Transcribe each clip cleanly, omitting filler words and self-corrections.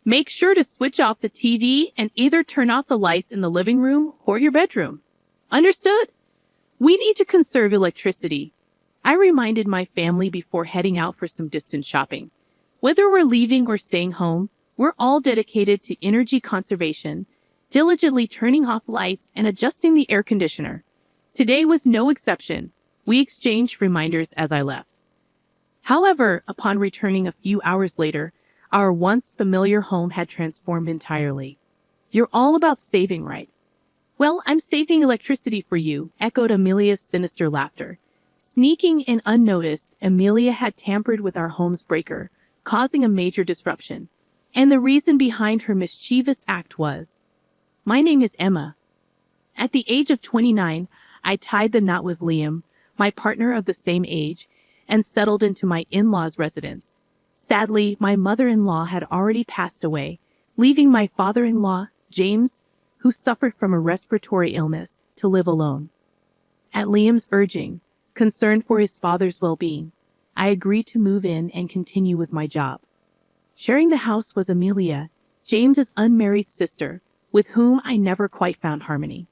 Make sure to switch off the TV and either turn off the lights in the living room or your bedroom. Understood? We need to conserve electricity. I reminded my family before heading out for some distance shopping. Whether we're leaving or staying home, we're all dedicated to energy conservation, diligently turning off lights and adjusting the air conditioner. Today was no exception. We exchanged reminders as I left. However, upon returning a few hours later, our once familiar home had transformed entirely. You're all about saving, right? Well, I'm saving electricity for you, echoed Amelia's sinister laughter. Sneaking in unnoticed, Amelia had tampered with our home's breaker, causing a major disruption. And the reason behind her mischievous act was, my name is Emma. At the age of 29, I tied the knot with Liam, my partner of the same age, and settled into my in-laws' residence. Sadly, my mother-in-law had already passed away, leaving my father-in-law, James, who suffered from a respiratory illness, to live alone. At Liam's urging, concerned for his father's well-being, I agreed to move in and continue with my job. Sharing the house was Amelia, James's unmarried sister, with whom I never quite found harmony.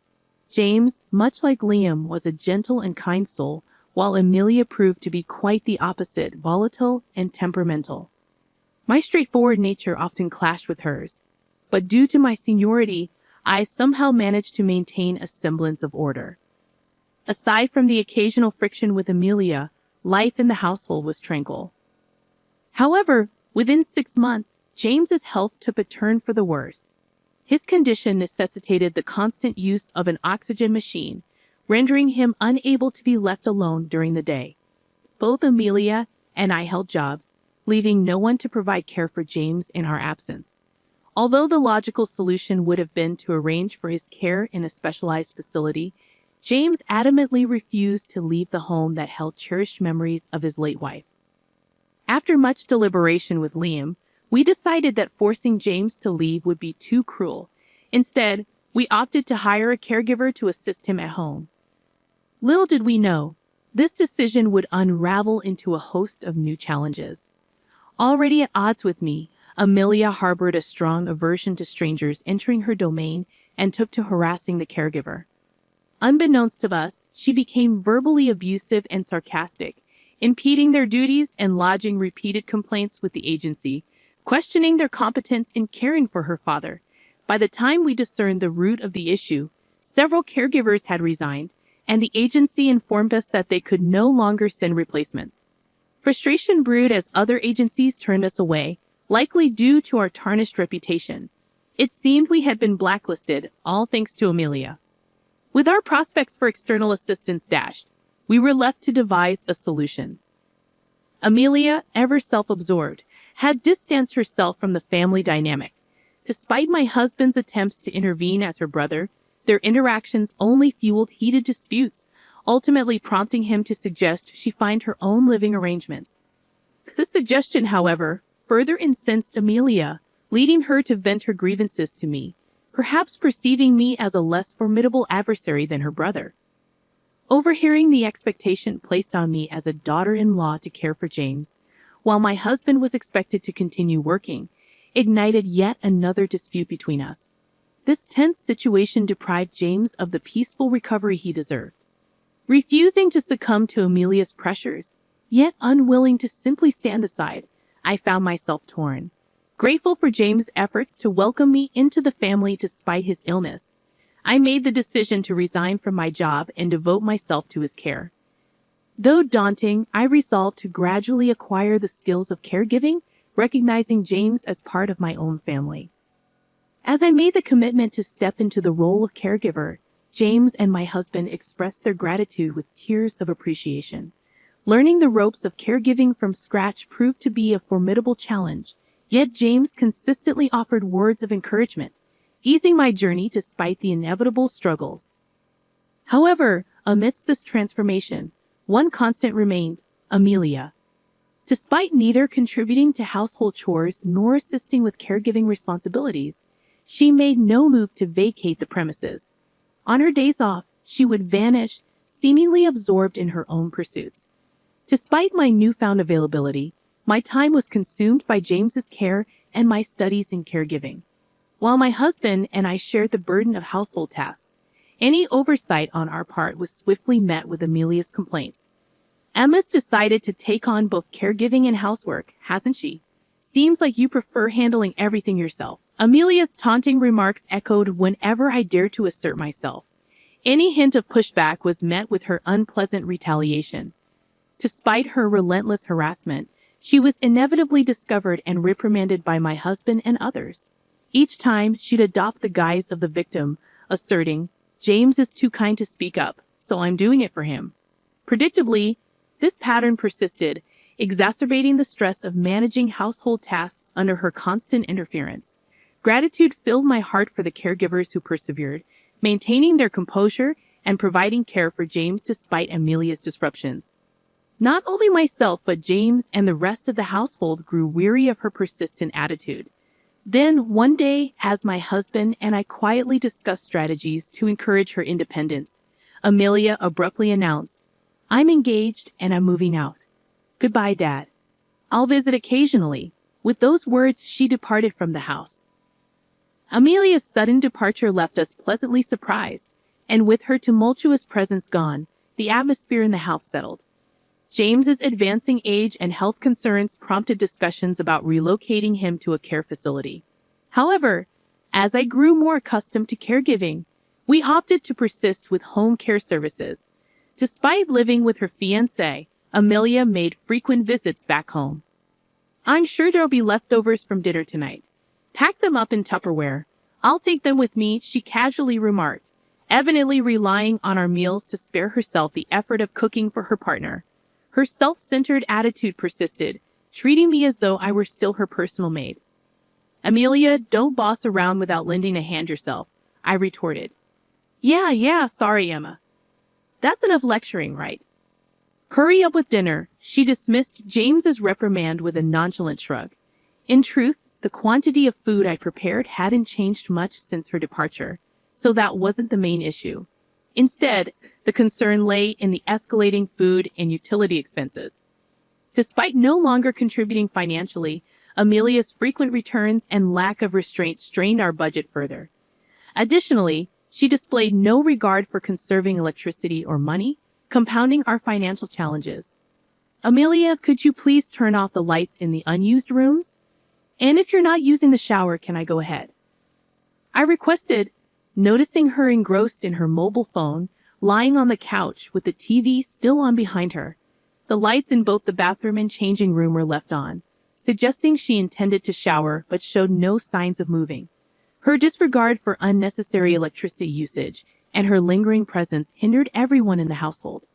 James, much like Liam, was a gentle and kind soul, while Amelia proved to be quite the opposite, volatile and temperamental. My straightforward nature often clashed with hers, but due to my seniority, I somehow managed to maintain a semblance of order. Aside from the occasional friction with Amelia, life in the household was tranquil. However, within 6 months, James's health took a turn for the worse. His condition necessitated the constant use of an oxygen machine, rendering him unable to be left alone during the day. Both Amelia and I held jobs, leaving no one to provide care for James in our absence. Although the logical solution would have been to arrange for his care in a specialized facility, James adamantly refused to leave the home that held cherished memories of his late wife. After much deliberation with Liam, we decided that forcing James to leave would be too cruel. Instead, we opted to hire a caregiver to assist him at home. Little did we know, this decision would unravel into a host of new challenges. Already at odds with me, Amelia harbored a strong aversion to strangers entering her domain and took to harassing the caregiver. Unbeknownst to us, she became verbally abusive and sarcastic, impeding their duties and lodging repeated complaints with the agency, questioning their competence in caring for her father. By the time we discerned the root of the issue, several caregivers had resigned, and the agency informed us that they could no longer send replacements. Frustration brewed as other agencies turned us away, likely due to our tarnished reputation. It seemed we had been blacklisted, all thanks to Amelia. With our prospects for external assistance dashed, we were left to devise a solution. Amelia, ever self-absorbed, had distanced herself from the family dynamic. Despite my husband's attempts to intervene as her brother, their interactions only fueled heated disputes, ultimately prompting him to suggest she find her own living arrangements. This suggestion, however, further incensed Amelia, leading her to vent her grievances to me, perhaps perceiving me as a less formidable adversary than her brother. Overhearing the expectation placed on me as a daughter-in-law to care for James, while my husband was expected to continue working, ignited yet another dispute between us. This tense situation deprived James of the peaceful recovery he deserved. Refusing to succumb to Amelia's pressures, yet unwilling to simply stand aside, I found myself torn. Grateful for James' efforts to welcome me into the family despite his illness, I made the decision to resign from my job and devote myself to his care. Though daunting, I resolved to gradually acquire the skills of caregiving, recognizing James as part of my own family. As I made the commitment to step into the role of caregiver, James and my husband expressed their gratitude with tears of appreciation. Learning the ropes of caregiving from scratch proved to be a formidable challenge, yet James consistently offered words of encouragement, easing my journey despite the inevitable struggles. However, amidst this transformation, one constant remained: Amelia. Despite neither contributing to household chores nor assisting with caregiving responsibilities, she made no move to vacate the premises. On her days off, she would vanish, seemingly absorbed in her own pursuits. Despite my newfound availability, my time was consumed by James's care and my studies in caregiving. While my husband and I shared the burden of household tasks, any oversight on our part was swiftly met with Amelia's complaints. Emma's decided to take on both caregiving and housework, hasn't she? Seems like you prefer handling everything yourself. Amelia's taunting remarks echoed whenever I dared to assert myself. Any hint of pushback was met with her unpleasant retaliation. Despite her relentless harassment, she was inevitably discovered and reprimanded by my husband and others. Each time, she'd adopt the guise of the victim, asserting, "James is too kind to speak up, so I'm doing it for him." Predictably, this pattern persisted, exacerbating the stress of managing household tasks under her constant interference. Gratitude filled my heart for the caregivers who persevered, maintaining their composure and providing care for James despite Amelia's disruptions. Not only myself, but James and the rest of the household grew weary of her persistent attitude. Then, one day, as my husband and I quietly discussed strategies to encourage her independence, Amelia abruptly announced, "I'm engaged and I'm moving out. Goodbye, Dad. I'll visit occasionally." With those words, she departed from the house. Amelia's sudden departure left us pleasantly surprised, and with her tumultuous presence gone, the atmosphere in the house settled. James's advancing age and health concerns prompted discussions about relocating him to a care facility. However, as I grew more accustomed to caregiving, we opted to persist with home care services. Despite living with her fiancé, Amelia made frequent visits back home. "I'm sure there'll be leftovers from dinner tonight. Pack them up in Tupperware. I'll take them with me," she casually remarked, evidently relying on our meals to spare herself the effort of cooking for her partner. Her self-centered attitude persisted, treating me as though I were still her personal maid. "Amelia, don't boss around without lending a hand yourself," I retorted. Yeah, sorry, Emma. That's enough lecturing, right? Hurry up with dinner," she dismissed James's reprimand with a nonchalant shrug. In truth, the quantity of food I prepared hadn't changed much since her departure, so that wasn't the main issue. Instead, the concern lay in the escalating food and utility expenses. Despite no longer contributing financially, Amelia's frequent returns and lack of restraint strained our budget further. Additionally, she displayed no regard for conserving electricity or money, compounding our financial challenges. "Amelia, could you please turn off the lights in the unused rooms? And if you're not using the shower, can I go ahead?" I requested, noticing her engrossed in her mobile phone, lying on the couch with the TV still on behind her. The lights in both the bathroom and changing room were left on, suggesting she intended to shower but showed no signs of moving. Her disregard for unnecessary electricity usage and her lingering presence hindered everyone in the household.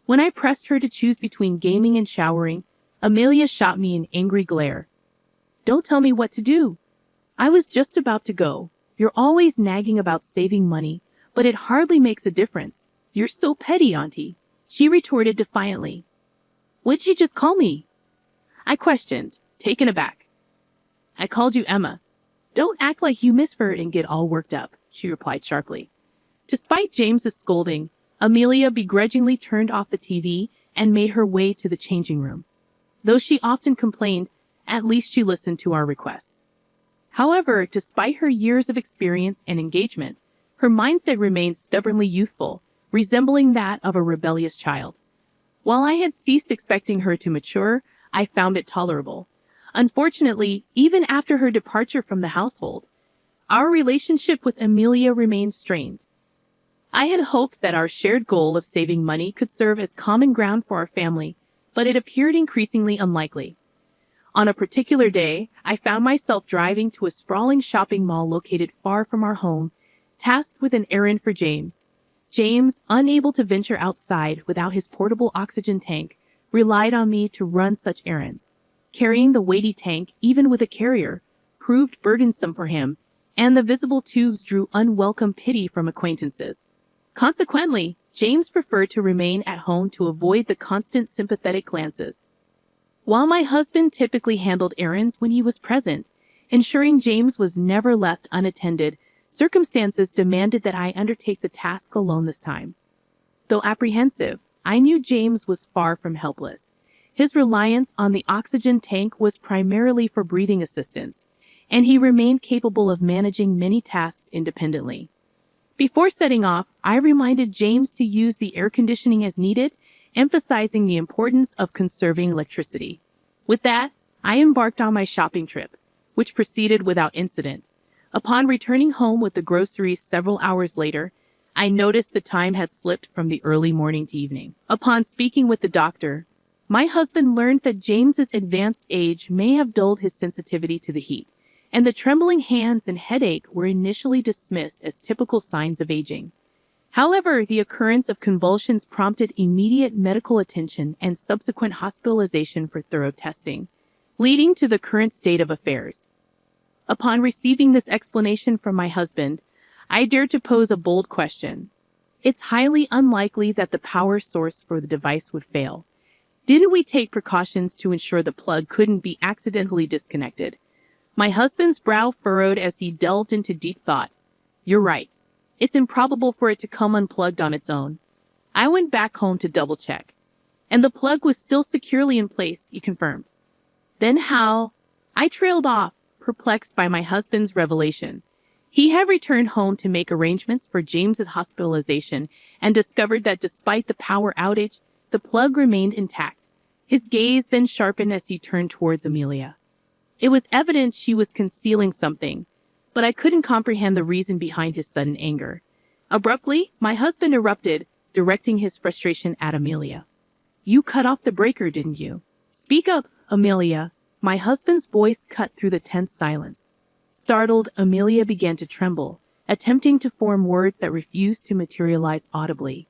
When I pressed her to choose between gaming and showering, Amelia shot me an angry glare. "Don't tell me what to do. I was just about to go. You're always nagging about saving money, but it hardly makes a difference. You're so petty, Auntie," she retorted defiantly. "What'd you just call me?" I questioned, taken aback. "I called you Emma." "Don't act like you misheard and get all worked up," she replied sharply. Despite James's scolding, Amelia begrudgingly turned off the TV and made her way to the changing room. Though she often complained, at least she listened to our requests. However, despite her years of experience and engagement, her mindset remained stubbornly youthful, resembling that of a rebellious child. While I had ceased expecting her to mature, I found it tolerable. Unfortunately, even after her departure from the household, our relationship with Amelia remained strained. I had hoped that our shared goal of saving money could serve as common ground for our family, but it appeared increasingly unlikely. On a particular day, I found myself driving to a sprawling shopping mall located far from our home, tasked with an errand for James. James, unable to venture outside without his portable oxygen tank, relied on me to run such errands. Carrying the weighty tank, even with a carrier, proved burdensome for him, and the visible tubes drew unwelcome pity from acquaintances. Consequently, James preferred to remain at home to avoid the constant sympathetic glances. While my husband typically handled errands when he was present, ensuring James was never left unattended, circumstances demanded that I undertake the task alone this time. Though apprehensive, I knew James was far from helpless. His reliance on the oxygen tank was primarily for breathing assistance, and he remained capable of managing many tasks independently. Before setting off, I reminded James to use the air conditioning as needed, emphasizing the importance of conserving electricity. With that, I embarked on my shopping trip, which proceeded without incident. Upon returning home with the groceries several hours later, I noticed the time had slipped from the early morning to evening. Upon speaking with the doctor, my husband learned that James's advanced age may have dulled his sensitivity to the heat, and the trembling hands and headache were initially dismissed as typical signs of aging. However, the occurrence of convulsions prompted immediate medical attention and subsequent hospitalization for thorough testing, leading to the current state of affairs. Upon receiving this explanation from my husband, I dared to pose a bold question. It's highly unlikely that the power source for the device would fail. Didn't we take precautions to ensure the plug couldn't be accidentally disconnected? My husband's brow furrowed as he delved into deep thought. You're right. It's improbable for it to come unplugged on its own. I went back home to double check, and the plug was still securely in place, he confirmed. Then how? I trailed off, perplexed by my husband's revelation. He had returned home to make arrangements for James's hospitalization and discovered that despite the power outage, the plug remained intact. His gaze then sharpened as he turned towards Amelia. It was evident she was concealing something, but I couldn't comprehend the reason behind his sudden anger. Abruptly, my husband erupted, directing his frustration at Amelia. You cut off the breaker, didn't you? Speak up, Amelia. My husband's voice cut through the tense silence. Startled, Amelia began to tremble, attempting to form words that refused to materialize audibly.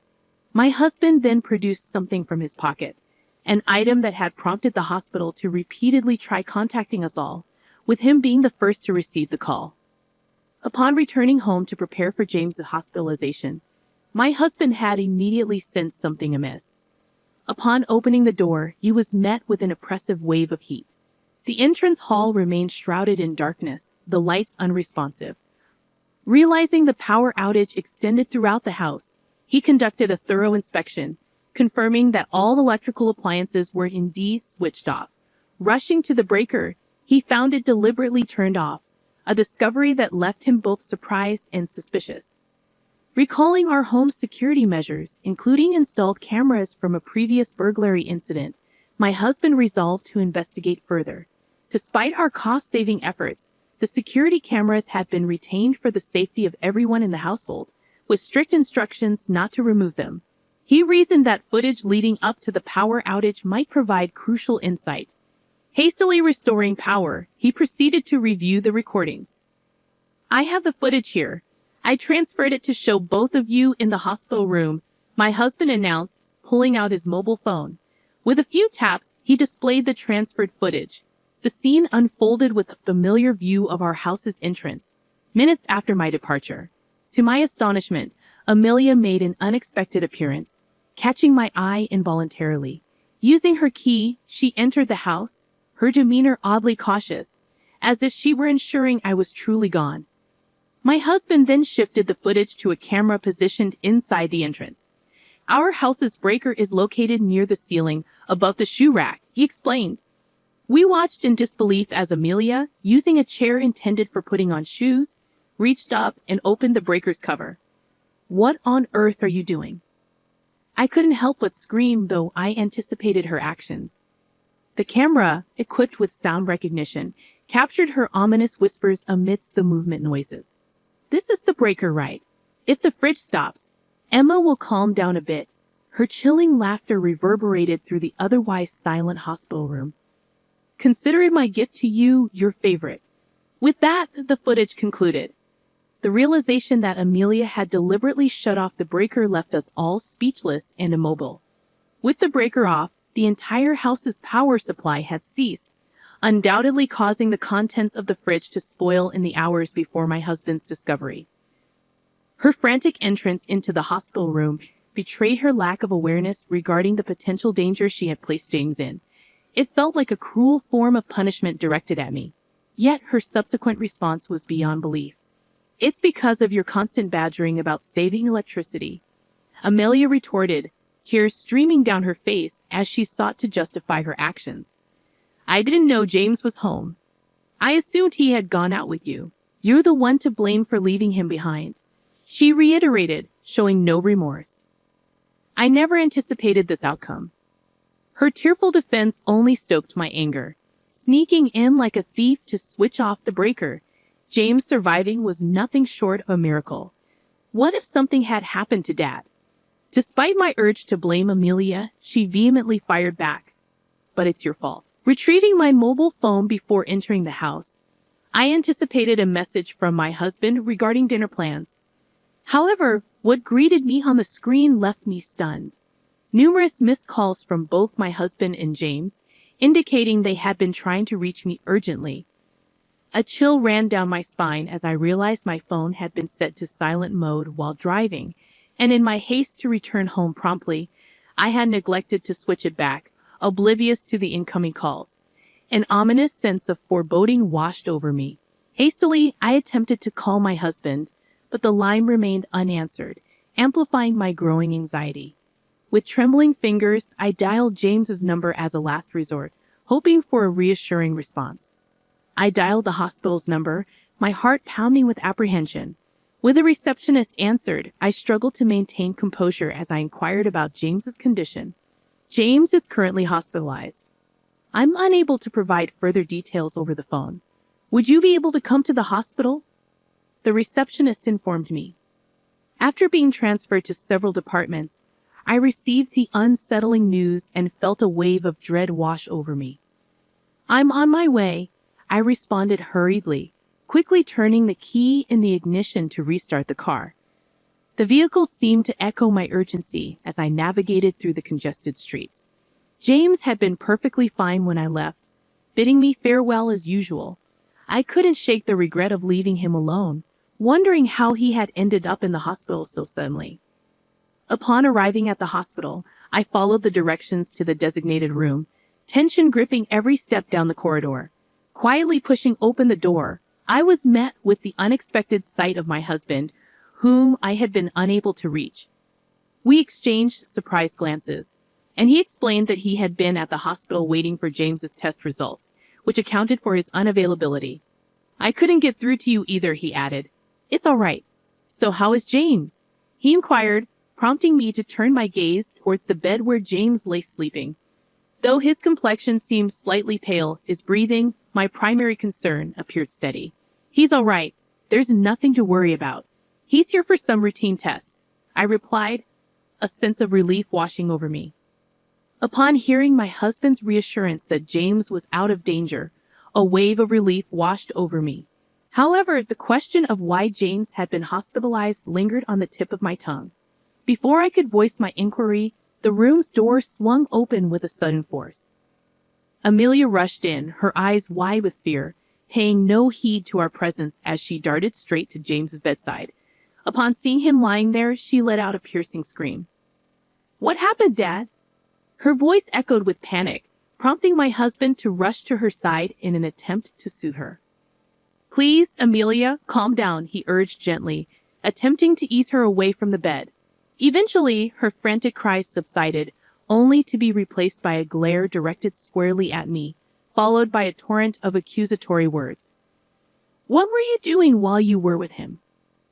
My husband then produced something from his pocket, an item that had prompted the hospital to repeatedly try contacting us all, with him being the first to receive the call. Upon returning home to prepare for James's hospitalization, my husband had immediately sensed something amiss. Upon opening the door, he was met with an oppressive wave of heat. The entrance hall remained shrouded in darkness, the lights unresponsive. Realizing the power outage extended throughout the house, he conducted a thorough inspection, confirming that all electrical appliances were indeed switched off. Rushing to the breaker, he found it deliberately turned off, a discovery that left him both surprised and suspicious. Recalling our home's security measures, including installed cameras from a previous burglary incident, my husband resolved to investigate further. Despite our cost-saving efforts, the security cameras had been retained for the safety of everyone in the household, with strict instructions not to remove them. He reasoned that footage leading up to the power outage might provide crucial insight. Hastily restoring power, he proceeded to review the recordings. I have the footage here. I transferred it to show both of you in the hospital room, my husband announced, pulling out his mobile phone. With a few taps, he displayed the transferred footage. The scene unfolded with a familiar view of our house's entrance, minutes after my departure. To my astonishment, Amelia made an unexpected appearance, catching my eye involuntarily. Using her key, she entered the house, her demeanor oddly cautious, as if she were ensuring I was truly gone. My husband then shifted the footage to a camera positioned inside the entrance. Our house's breaker is located near the ceiling, above the shoe rack, he explained. We watched in disbelief as Amelia, using a chair intended for putting on shoes, reached up and opened the breaker's cover. What on earth are you doing? I couldn't help but scream, though I anticipated her actions. The camera, equipped with sound recognition, captured her ominous whispers amidst the movement noises. This is the breaker, right? If the fridge stops, Emma will calm down a bit. Her chilling laughter reverberated through the otherwise silent hospital room. Consider it my gift to you, your favorite. With that, the footage concluded. The realization that Amelia had deliberately shut off the breaker left us all speechless and immobile. With the breaker off, the entire house's power supply had ceased, undoubtedly causing the contents of the fridge to spoil in the hours before my husband's discovery. Her frantic entrance into the hospital room betrayed her lack of awareness regarding the potential danger she had placed James in. It felt like a cruel form of punishment directed at me. Yet her subsequent response was beyond belief. It's because of your constant badgering about saving electricity, Amelia retorted, tears streaming down her face as she sought to justify her actions. I didn't know James was home. I assumed he had gone out with you. You're the one to blame for leaving him behind. She reiterated, showing no remorse. I never anticipated this outcome. Her tearful defense only stoked my anger. Sneaking in like a thief to switch off the breaker, James surviving was nothing short of a miracle. What if something had happened to Dad? Despite my urge to blame Amelia, she vehemently fired back. But it's your fault. Retrieving my mobile phone before entering the house, I anticipated a message from my husband regarding dinner plans. However, what greeted me on the screen left me stunned. Numerous missed calls from both my husband and James, indicating they had been trying to reach me urgently. A chill ran down my spine as I realized my phone had been set to silent mode while driving, and in my haste to return home promptly, I had neglected to switch it back, oblivious to the incoming calls. An ominous sense of foreboding washed over me. Hastily, I attempted to call my husband, but the line remained unanswered, amplifying my growing anxiety. With trembling fingers, I dialed James's number as a last resort, hoping for a reassuring response. I dialed the hospital's number, my heart pounding with apprehension. When the receptionist answered, I struggled to maintain composure as I inquired about James's condition. James is currently hospitalized. I'm unable to provide further details over the phone. Would you be able to come to the hospital? The receptionist informed me. After being transferred to several departments, I received the unsettling news and felt a wave of dread wash over me. I'm on my way, I responded hurriedly, quickly turning the key in the ignition to restart the car. The vehicle seemed to echo my urgency as I navigated through the congested streets. James had been perfectly fine when I left, bidding me farewell as usual. I couldn't shake the regret of leaving him alone, wondering how he had ended up in the hospital so suddenly. Upon arriving at the hospital, I followed the directions to the designated room, tension gripping every step down the corridor. Quietly pushing open the door, I was met with the unexpected sight of my husband, whom I had been unable to reach. We exchanged surprised glances, and he explained that he had been at the hospital waiting for James's test results, which accounted for his unavailability. I couldn't get through to you either, he added. It's all right. So how is James? He inquired, prompting me to turn my gaze towards the bed where James lay sleeping. Though his complexion seemed slightly pale, his breathing, my primary concern, appeared steady. He's all right. There's nothing to worry about. He's here for some routine tests, I replied, a sense of relief washing over me. Upon hearing my husband's reassurance that James was out of danger, a wave of relief washed over me. However, the question of why James had been hospitalized lingered on the tip of my tongue. Before I could voice my inquiry, the room's door swung open with a sudden force. Amelia rushed in, her eyes wide with fear, paying no heed to our presence as she darted straight to James's bedside. Upon seeing him lying there, she let out a piercing scream. What happened, Dad? Her voice echoed with panic, prompting my husband to rush to her side in an attempt to soothe her. Please, Amelia, calm down, he urged gently, attempting to ease her away from the bed. Eventually, her frantic cries subsided, only to be replaced by a glare directed squarely at me, followed by a torrent of accusatory words. What were you doing while you were with him?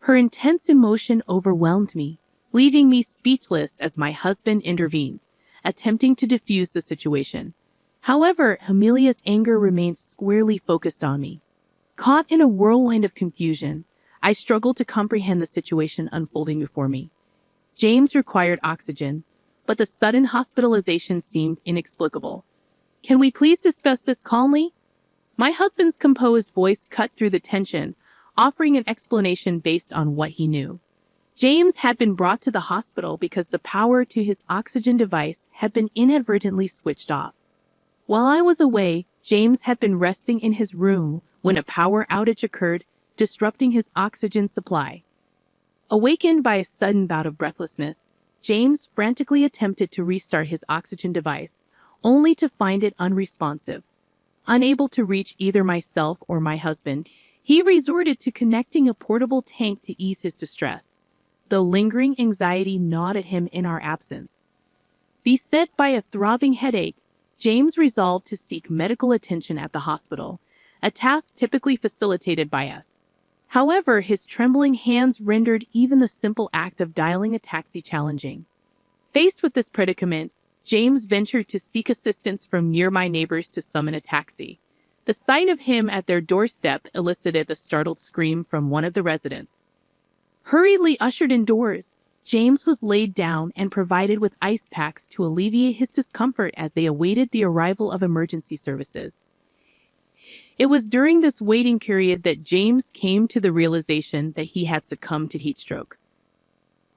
Her intense emotion overwhelmed me, leaving me speechless as my husband intervened, attempting to defuse the situation. However, Amelia's anger remained squarely focused on me. Caught in a whirlwind of confusion, I struggled to comprehend the situation unfolding before me. James required oxygen, but the sudden hospitalization seemed inexplicable. Can we please discuss this calmly? My husband's composed voice cut through the tension, offering an explanation based on what he knew. James had been brought to the hospital because the power to his oxygen device had been inadvertently switched off. While I was away, James had been resting in his room when a power outage occurred, disrupting his oxygen supply. Awakened by a sudden bout of breathlessness, James frantically attempted to restart his oxygen device, only to find it unresponsive. Unable to reach either myself or my husband, he resorted to connecting a portable tank to ease his distress, though lingering anxiety gnawed at him in our absence. Beset by a throbbing headache, James resolved to seek medical attention at the hospital, a task typically facilitated by us. However, his trembling hands rendered even the simple act of dialing a taxi challenging. Faced with this predicament, James ventured to seek assistance from nearby neighbors to summon a taxi. The sight of him at their doorstep elicited a startled scream from one of the residents. Hurriedly ushered indoors, James was laid down and provided with ice packs to alleviate his discomfort as they awaited the arrival of emergency services. It was during this waiting period that James came to the realization that he had succumbed to heat stroke.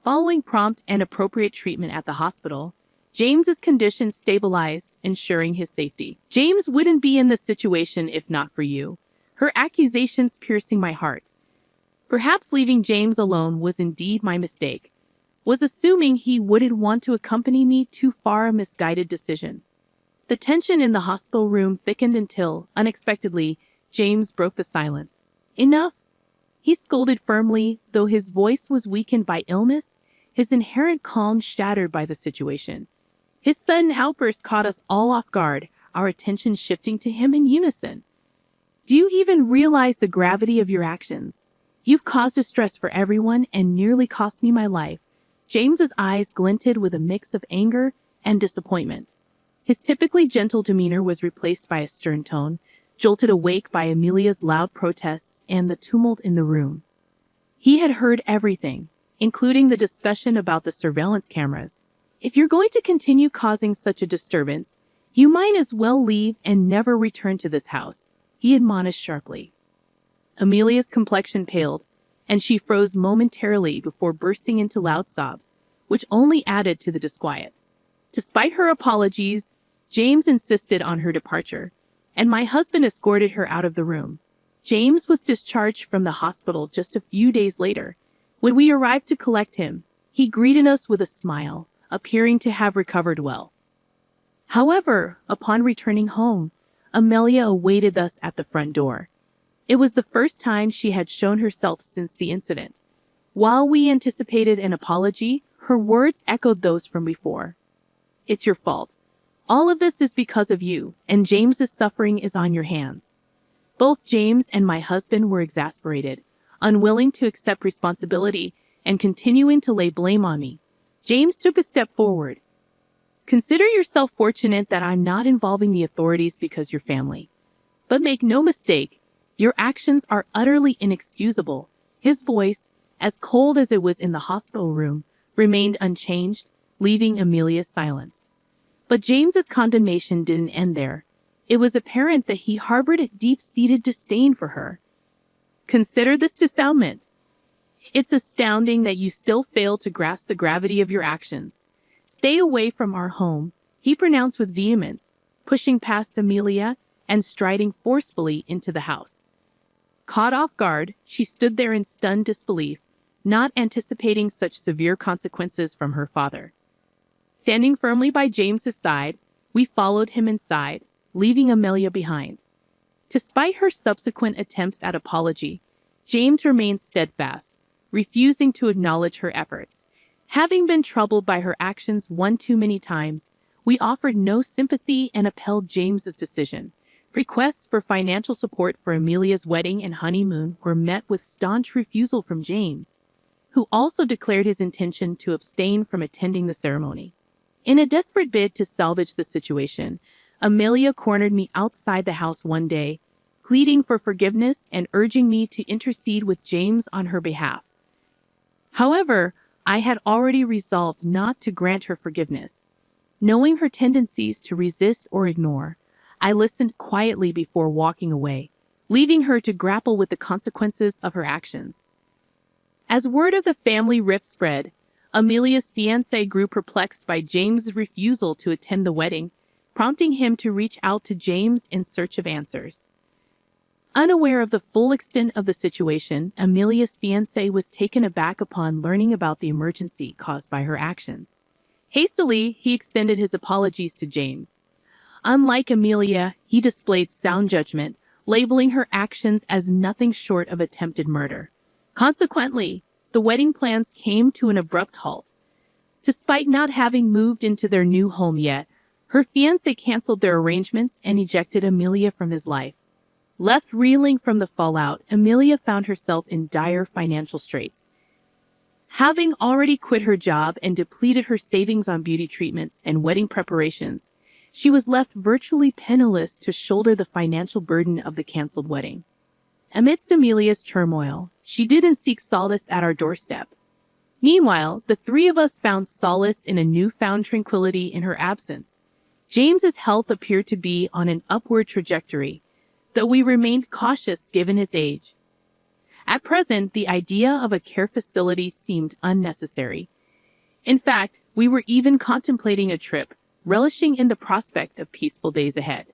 Following prompt and appropriate treatment at the hospital, James's condition stabilized, ensuring his safety. James wouldn't be in this situation if not for you. Her accusations piercing my heart. Perhaps leaving James alone was indeed my mistake. Was assuming he wouldn't want to accompany me too far a misguided decision. The tension in the hospital room thickened until, unexpectedly, James broke the silence. Enough! He scolded firmly, though his voice was weakened by illness, his inherent calm shattered by the situation. His sudden outburst caught us all off guard, our attention shifting to him in unison. Do you even realize the gravity of your actions? You've caused distress for everyone and nearly cost me my life. James's eyes glinted with a mix of anger and disappointment. His typically gentle demeanor was replaced by a stern tone, jolted awake by Amelia's loud protests and the tumult in the room. He had heard everything, including the discussion about the surveillance cameras. If you're going to continue causing such a disturbance, you might as well leave and never return to this house, he admonished sharply. Amelia's complexion paled, and she froze momentarily before bursting into loud sobs, which only added to the disquiet. Despite her apologies, James insisted on her departure, and my husband escorted her out of the room. James was discharged from the hospital just a few days later. When we arrived to collect him, he greeted us with a smile, appearing to have recovered well. However, upon returning home, Amelia awaited us at the front door. It was the first time she had shown herself since the incident. While we anticipated an apology, her words echoed those from before. It's your fault. All of this is because of you, and James's suffering is on your hands. Both James and my husband were exasperated, unwilling to accept responsibility and continuing to lay blame on me. James took a step forward. Consider yourself fortunate that I'm not involving the authorities because you're family. But make no mistake, your actions are utterly inexcusable. His voice, as cold as it was in the hospital room, remained unchanged, leaving Amelia silenced. But James's condemnation didn't end there. It was apparent that he harbored a deep-seated disdain for her. Consider this dissownment. It's astounding that you still fail to grasp the gravity of your actions. Stay away from our home, he pronounced with vehemence, pushing past Amelia and striding forcefully into the house. Caught off guard, she stood there in stunned disbelief, not anticipating such severe consequences from her father. Standing firmly by James's side, we followed him inside, leaving Amelia behind. Despite her subsequent attempts at apology, James remained steadfast, refusing to acknowledge her efforts. Having been troubled by her actions one too many times, we offered no sympathy and upheld James's decision. Requests for financial support for Amelia's wedding and honeymoon were met with staunch refusal from James, who also declared his intention to abstain from attending the ceremony. In a desperate bid to salvage the situation, Amelia cornered me outside the house one day, pleading for forgiveness and urging me to intercede with James on her behalf. However, I had already resolved not to grant her forgiveness. Knowing her tendencies to resist or ignore, I listened quietly before walking away, leaving her to grapple with the consequences of her actions. As word of the family rift spread, Amelia's fiancé grew perplexed by James's refusal to attend the wedding, prompting him to reach out to James in search of answers. Unaware of the full extent of the situation, Amelia's fiancé was taken aback upon learning about the emergency caused by her actions. Hastily, he extended his apologies to James. Unlike Amelia, he displayed sound judgment, labeling her actions as nothing short of attempted murder. Consequently, the wedding plans came to an abrupt halt. Despite not having moved into their new home yet, her fiancé canceled their arrangements and ejected Amelia from his life. Left reeling from the fallout, Amelia found herself in dire financial straits. Having already quit her job and depleted her savings on beauty treatments and wedding preparations, she was left virtually penniless to shoulder the financial burden of the canceled wedding. Amidst Amelia's turmoil, she didn't seek solace at our doorstep. Meanwhile, the three of us found solace in a newfound tranquility in her absence. James's health appeared to be on an upward trajectory, though we remained cautious given his age. At present, the idea of a care facility seemed unnecessary. In fact, we were even contemplating a trip, relishing in the prospect of peaceful days ahead.